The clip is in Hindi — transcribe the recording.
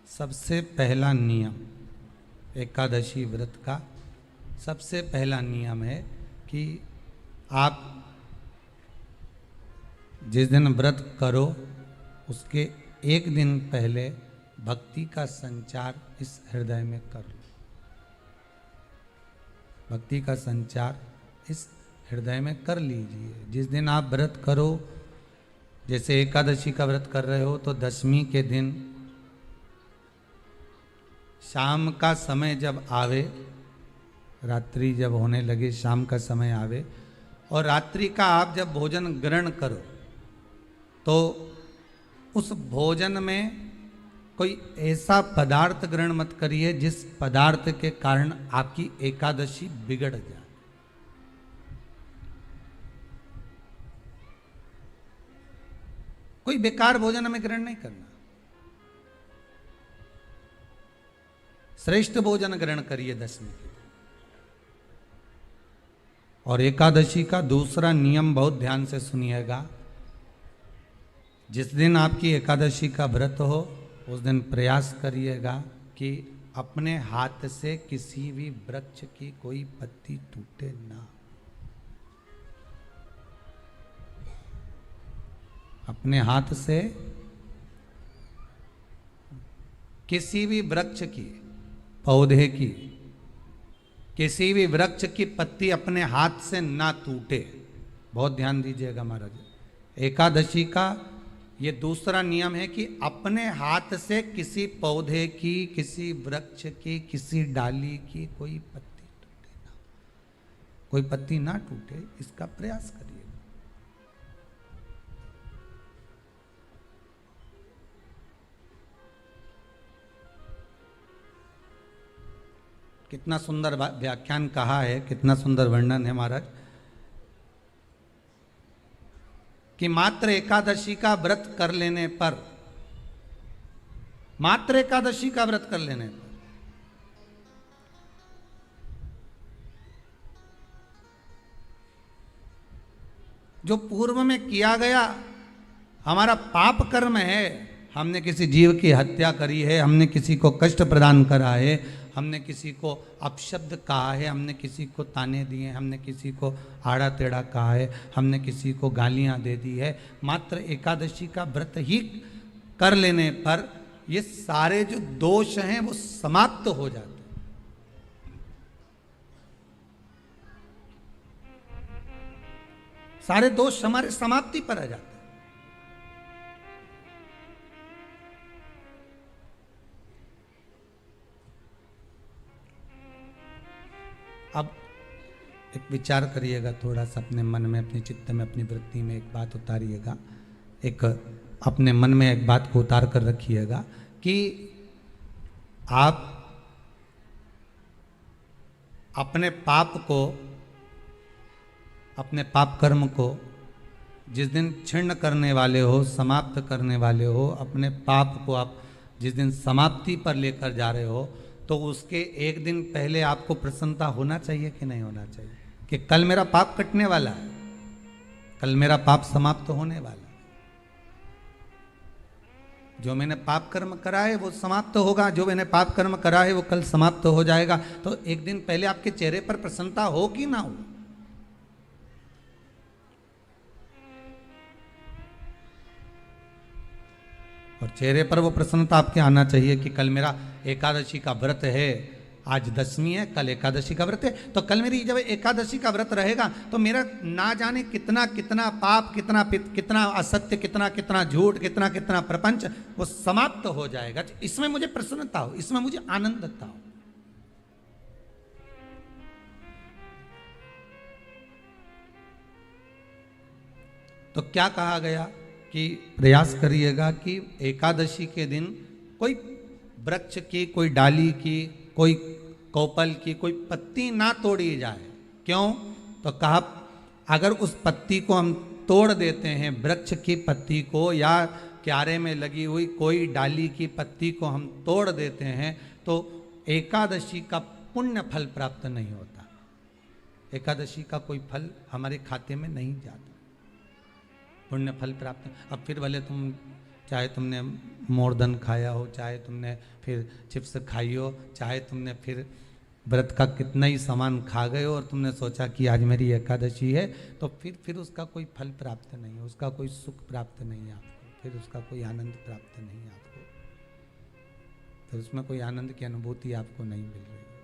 सबसे पहला नियम एकादशी व्रत का सबसे पहला नियम है कि आप जिस दिन व्रत करो उसके एक दिन पहले भक्ति का संचार इस हृदय में कर लो। भक्ति का संचार इस हृदय में कर लीजिए। जिस दिन आप व्रत करो, जैसे एकादशी का व्रत कर रहे हो तो दशमी के दिन शाम का समय जब आवे, रात्रि जब होने लगे, शाम का समय आवे और रात्रि का आप जब भोजन ग्रहण करो तो उस भोजन में कोई ऐसा पदार्थ ग्रहण मत करिए जिस पदार्थ के कारण आपकी एकादशी बिगड़ जाए। कोई बेकार भोजन हमें ग्रहण नहीं करना, श्रेष्ठ भोजन ग्रहण करिए दशमी के दिन। और एकादशी का दूसरा नियम बहुत ध्यान से सुनिएगा। जिस दिन आपकी एकादशी का व्रत हो उस दिन प्रयास करिएगा कि अपने हाथ से किसी भी वृक्ष की कोई पत्ती टूटे ना। अपने हाथ से किसी भी वृक्ष की, पौधे की, किसी भी वृक्ष की पत्ती अपने हाथ से ना टूटे। बहुत ध्यान दीजिएगा महाराज। एकादशी का ये दूसरा नियम है कि अपने हाथ से किसी पौधे की, किसी वृक्ष की, किसी डाली की कोई पत्ती टूटे ना, कोई पत्ती ना टूटे, इसका प्रयास करिए। कितना सुंदर व्याख्यान कहा है, कितना सुंदर वर्णन है महाराज कि मात्र एकादशी का व्रत कर लेने पर, मात्र एकादशी का व्रत कर लेने पर जो पूर्व में किया गया हमारा पाप कर्म है, हमने किसी जीव की हत्या करी है, हमने किसी को कष्ट प्रदान करा है, हमने किसी को अपशब्द कहा है, हमने किसी को ताने दिए, हमने किसी को आड़ा टेढ़ा कहा है, हमने किसी को गालियां दे दी है, मात्र एकादशी का व्रत ही कर लेने पर ये सारे जो दोष हैं वो समाप्त हो जाते हैं। सारे दोष हमारे समाप्ति पर आ जाते हैं। अब एक विचार करिएगा थोड़ा सा अपने मन में, अपने चित्त में, अपनी वृत्ति में एक बात उतारिएगा। एक अपने मन में एक बात को उतार कर रखिएगा कि आप अपने पाप को, अपने पाप कर्म को जिस दिन क्षीण करने वाले हो, समाप्त करने वाले हो, अपने पाप को आप जिस दिन समाप्ति पर लेकर जा रहे हो तो उसके एक दिन पहले आपको प्रसन्नता होना चाहिए कि नहीं होना चाहिए कि कल मेरा पाप कटने वाला है, कल मेरा पाप समाप्त होने वाला है। जो मैंने पाप कर्म करा है वो समाप्त होगा, जो मैंने पाप कर्म करा है वो कल समाप्त हो जाएगा। तो एक दिन पहले आपके चेहरे पर प्रसन्नता हो कि ना हो। और चेहरे पर वो प्रसन्नता आपके आना चाहिए कि कल मेरा एकादशी का व्रत है, आज दशमी है, कल एकादशी का व्रत है, तो कल मेरी जब एकादशी का व्रत रहेगा तो मेरा ना जाने कितना कितना पाप, कितना असत्य, कितना झूठ, कितना प्रपंच वो समाप्त हो जाएगा। इसमें मुझे प्रसन्नता हो, इसमें मुझे आनंदता हो। तो क्या कहा गया कि प्रयास करिएगा कि एकादशी के दिन कोई वृक्ष की, कोई डाली की, कोई कोपल की कोई पत्ती ना तोड़ी जाए। क्यों? तो कहा अगर उस पत्ती को हम तोड़ देते हैं, वृक्ष की पत्ती को या क्यारे में लगी हुई कोई डाली की पत्ती को हम तोड़ देते हैं तो एकादशी का पुण्य फल प्राप्त नहीं होता, एकादशी का कोई फल हमारे खाते में नहीं जाता, पुण्य फल प्राप्त। अब फिर भले तुम चाहे तुमने मोरधन खाया हो, चाहे तुमने फिर चिप्स खाई हो, चाहे तुमने फिर व्रत का कितना ही सामान खा गए हो और तुमने सोचा कि आज मेरी एकादशी है, तो फिर उसका कोई फल प्राप्त नहीं है, उसका कोई सुख प्राप्त नहीं है आपको, फिर उसका कोई आनंद प्राप्त नहीं है आपको, फिर उसमें कोई आनंद की अनुभूति आपको नहीं मिल रही है।